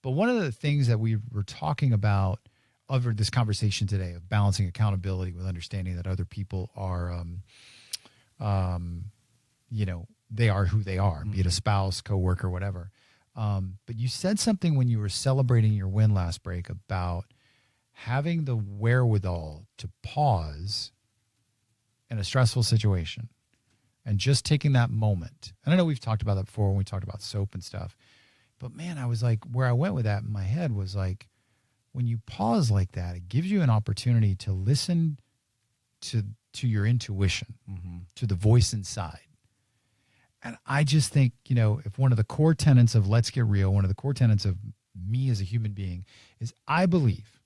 But one of the things that we were talking about over this conversation today of balancing accountability with understanding that other people are, they are who they are, be it a spouse, coworker, whatever. But you said something when you were celebrating your win last break about having the wherewithal to pause in a stressful situation and just taking that moment. And I know we've talked about that before when we talked about soap and stuff. But man, I was like, where I went with that in my head was like, when you pause like that, it gives you an opportunity to listen to your intuition, to the voice inside. And I just think, if one of the core tenets of Let's Get Real, one of the core tenets of me as a human being is I believe,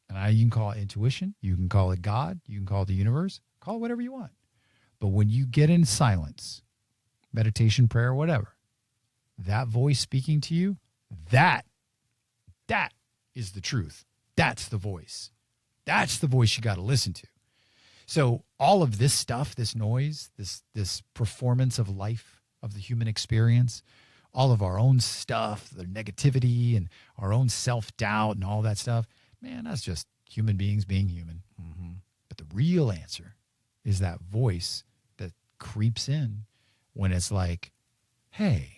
and you can call it intuition, you can call it God, you can call it the universe, call it whatever you want. But when you get in silence, meditation, prayer, whatever, that voice speaking to you, that is the truth. That's the voice. That's the voice you got to listen to. So all of this stuff, this noise, this performance of life, of the human experience, all of our own stuff, the negativity and our own self-doubt and all that stuff, man, that's just human beings being human. But the real answer is that voice that creeps in when it's like, hey,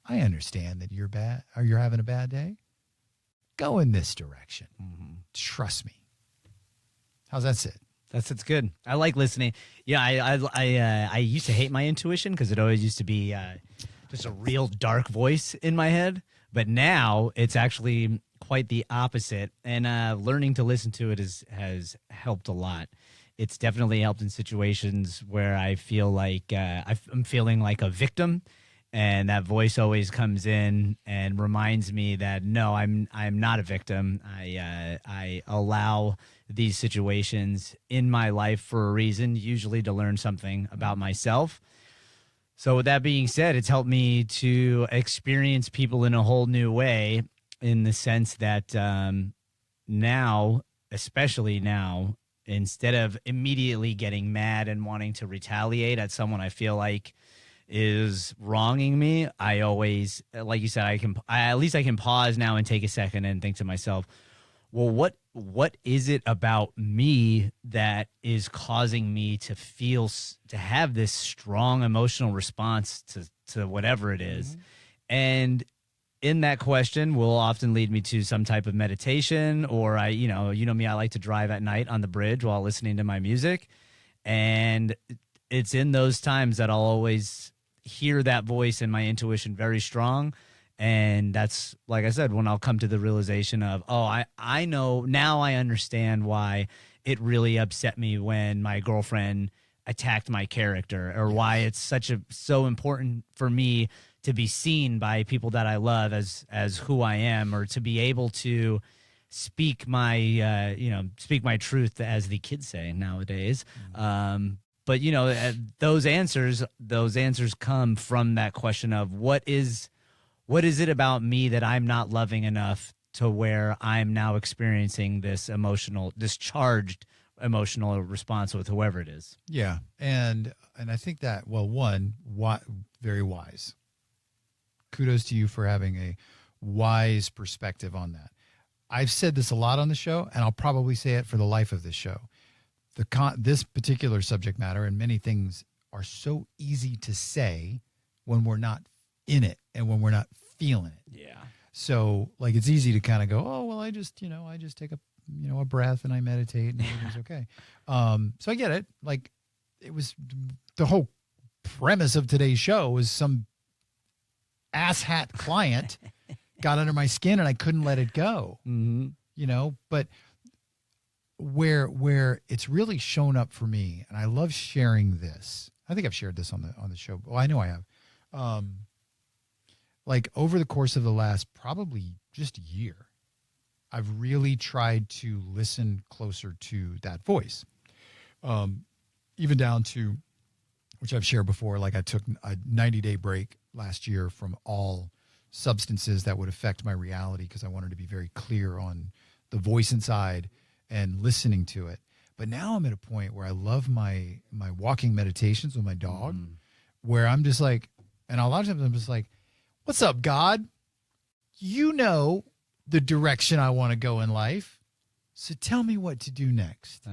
I understand that you're bad or you're having a bad day. Go in this direction. Trust me. How's that sit? That's good. I like listening. Yeah, I used to hate my intuition because it always used to be just a real dark voice in my head. But now it's actually quite the opposite. And learning to listen to it has helped a lot. It's definitely helped in situations where I feel like I'm feeling like a victim. And that voice always comes in and reminds me that no, I'm not a victim. I allow these situations in my life for a reason, usually to learn something about myself. So with that being said, it's helped me to experience people in a whole new way, in the sense that now, especially now, instead of immediately getting mad and wanting to retaliate at someone I feel like is wronging me, I always, like you said, at least I can pause now and take a second and think to myself, well, what is it about me that is causing me to have this strong emotional response to whatever it is? And in that question will often lead me to some type of meditation, or you know me, I like to drive at night on the bridge while listening to my music. And it's in those times that I'll always hear that voice and my intuition very strong. And that's, like I said, when I'll come to the realization of, oh, I know now, I understand why it really upset me when my girlfriend attacked my character, or why it's so important for me to be seen by people that I love as who I am, or to be able to speak my speak my truth, as the kids say nowadays. But those answers come from that question of what is it about me that I'm not loving enough to where I'm now experiencing this charged emotional response with whoever it is. Yeah. And I think that, very wise. Kudos to you for having a wise perspective on that. I've said this a lot on the show, and I'll probably say it for the life of this show. This particular subject matter and many things are so easy to say when we're not in it and when we're not feeling it. Yeah. So like, it's easy to kind of go, oh, well, I just take a breath and I meditate and everything's okay. So I get it. Like, it was the whole premise of today's show was some asshat client got under my skin and I couldn't let it go. But where it's really shown up for me, and I love sharing this. I think I've shared this on the show. Well, I know I have. Like, over the course of the last probably just year, I've really tried to listen closer to that voice. Even down to, which I've shared before, like I took a 90-day break last year from all substances that would affect my reality, because I wanted to be very clear on the voice inside and listening to it. But now I'm at a point where I love my walking meditations with my dog, where I'm just like, and a lot of times I'm just like, what's up, God? you know the direction I want to go in life. So tell me what to do next.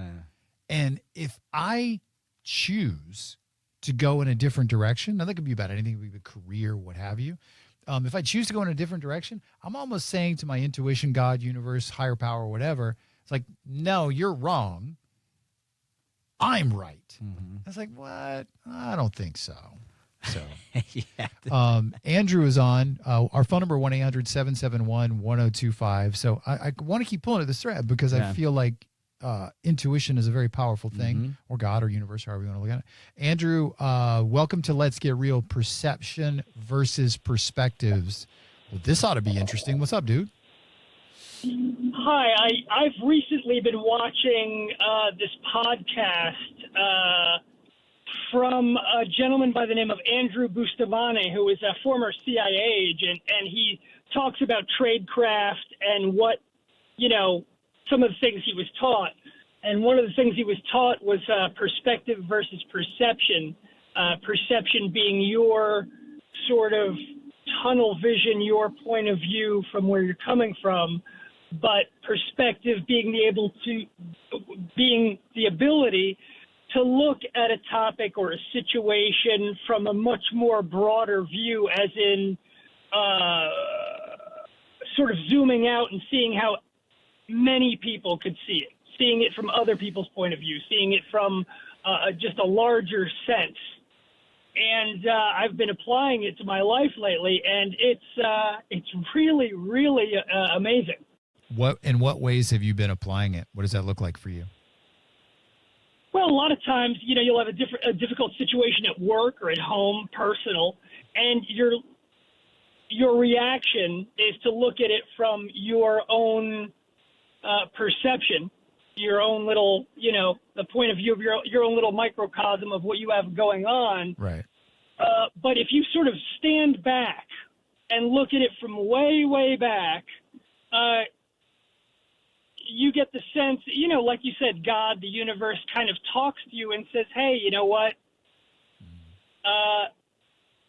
And if I choose to go in a different direction, now that could be about anything, it could be a career, what have you. If I choose to go in a different direction, I'm almost saying to my intuition, God, universe, higher power, whatever, it's like, no, you're wrong. I'm right. I was like, what? I don't think so. So, Andrew is on. Our phone number, 1-800-771-1025. So I want to keep pulling at this thread because I feel like intuition is a very powerful thing, or God or universe, however you want to look at it. Andrew, welcome to Let's Get Real, Perception versus Perspectives. Well, this ought to be interesting. What's up, dude? Hi, I've recently been watching this podcast from a gentleman by the name of Andrew Bustamante, who is a former CIA agent, and he talks about tradecraft and what, some of the things he was taught. And one of the things he was taught was perspective versus perception. Perception being your sort of tunnel vision, your point of view from where you're coming from, but perspective being the ability to look at a topic or a situation from a much more broader view, as in sort of zooming out and seeing how many people could see it, seeing it from other people's point of view, seeing it from just a larger sense. And I've been applying it to my life lately, and it's really, really amazing. In what ways have you been applying it? What does that look like for you? Well, a lot of times, you'll have a difficult situation at work or at home, personal, and your reaction is to look at it from your own perception, your own little, the point of view of your own little microcosm of what you have going on. Right. But if you sort of stand back and look at it from way, way back, you get the sense, like you said, God, the universe kind of talks to you and says, hey, you know what?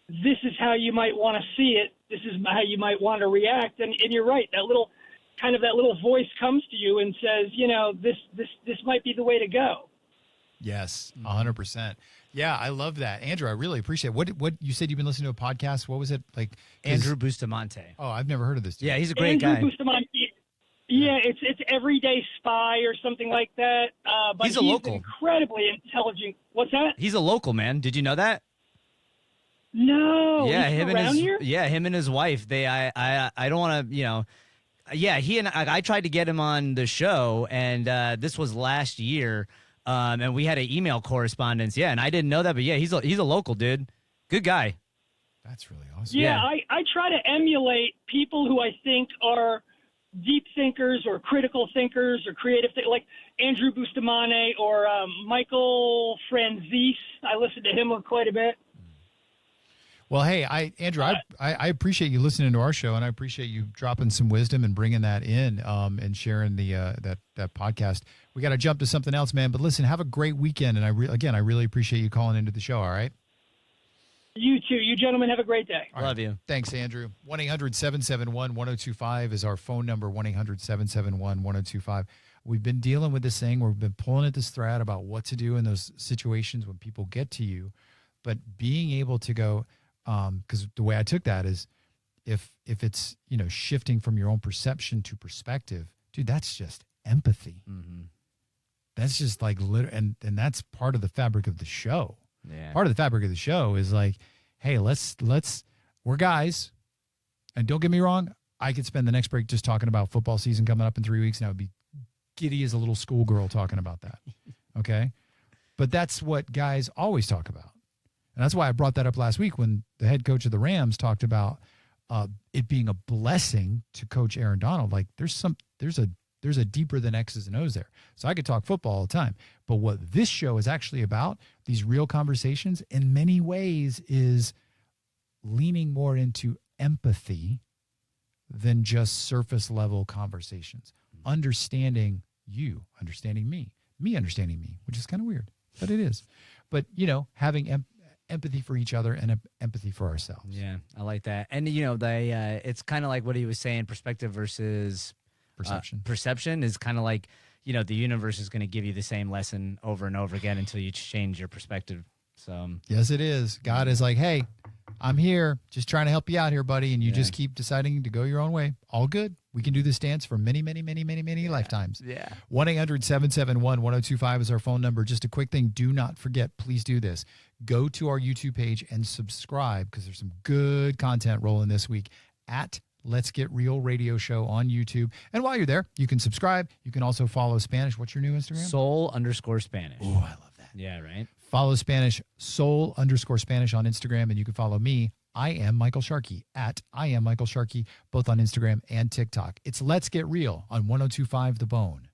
This is how you might want to see it. This is how you might want to react. And you're right. That little voice comes to you and says, this might be the way to go. Yes, 100%. Yeah, I love that. Andrew, I really appreciate it. What you said you've been listening to a podcast. What was it like? Andrew Bustamante. Oh, I've never heard of this dude. Yeah, he's a great Andrew guy. Bustamante. Yeah, it's Everyday Spy or something like that. But he's a local. Incredibly intelligent. What's that? He's a local, man. Did you know that? No. Yeah, he's him around and his here? him and his wife. I don't want to, Yeah, he and I tried to get him on the show, and this was last year, and we had an email correspondence. Yeah, and I didn't know that, but yeah, he's a local dude. Good guy. That's really awesome. Yeah, I try to emulate people who I think are deep thinkers or critical thinkers or creative, like Andrew Bustamante or Michael Franzese. I listen to him quite a bit. Well, hey, Andrew, I appreciate you listening to our show, and I appreciate you dropping some wisdom and bringing that in and sharing the that podcast. We got to jump to something else, man. But listen, have a great weekend, and I really appreciate you calling into the show. All right. You too. You gentlemen have a great day. All right. Love you. Thanks, Andrew. 1-800-771-1025 is our phone number, 1-800-771-1025. We've been dealing with this thing. We've been pulling at this thread about what to do in those situations when people get to you. But being able to go, because the way I took that is if it's, shifting from your own perception to perspective, dude, that's just empathy. Mm-hmm. That's just like, and that's part of the fabric of the show. Yeah. Part of the fabric of the show is like, hey, we're guys. And don't get me wrong, I could spend the next break just talking about football season coming up in 3 weeks, and I would be giddy as a little schoolgirl talking about that. Okay? But that's what guys always talk about. And that's why I brought that up last week when the head coach of the Rams talked about it being a blessing to coach Aaron Donald. Like there's a deeper than X's and O's there. So I could talk football all the time. But what this show is actually about, these real conversations, in many ways is leaning more into empathy than just surface level conversations. Understanding you, understanding me understanding me, which is kind of weird, but it is. But, having empathy for each other and empathy for ourselves. Yeah, I like that. And it's kind of like what he was saying, perspective versus Perception. Perception is kind of like, the universe is going to give you the same lesson over and over again until you change your perspective. So Yes, it is. God is like, hey, I'm here, just trying to help you out here, buddy. And you just keep deciding to go your own way. All good. We can do this dance for many, many, many, many, many lifetimes. Yeah. 1-800-771-1025 is our phone number. Just a quick thing. Do not forget, please do this. Go to our YouTube page and subscribe because there's some good content rolling this week at Let's Get Real Radio Show on YouTube. And while you're there, you can subscribe. You can also follow Spanish. What's your new Instagram? Soul_Spanish. Oh, I love that. Yeah, right. Follow Spanish, Soul_Spanish on Instagram. And you can follow me. I am Michael Sharkey at I am Michael Sharkey, both on Instagram and TikTok. It's Let's Get Real on 102.5 The Bone.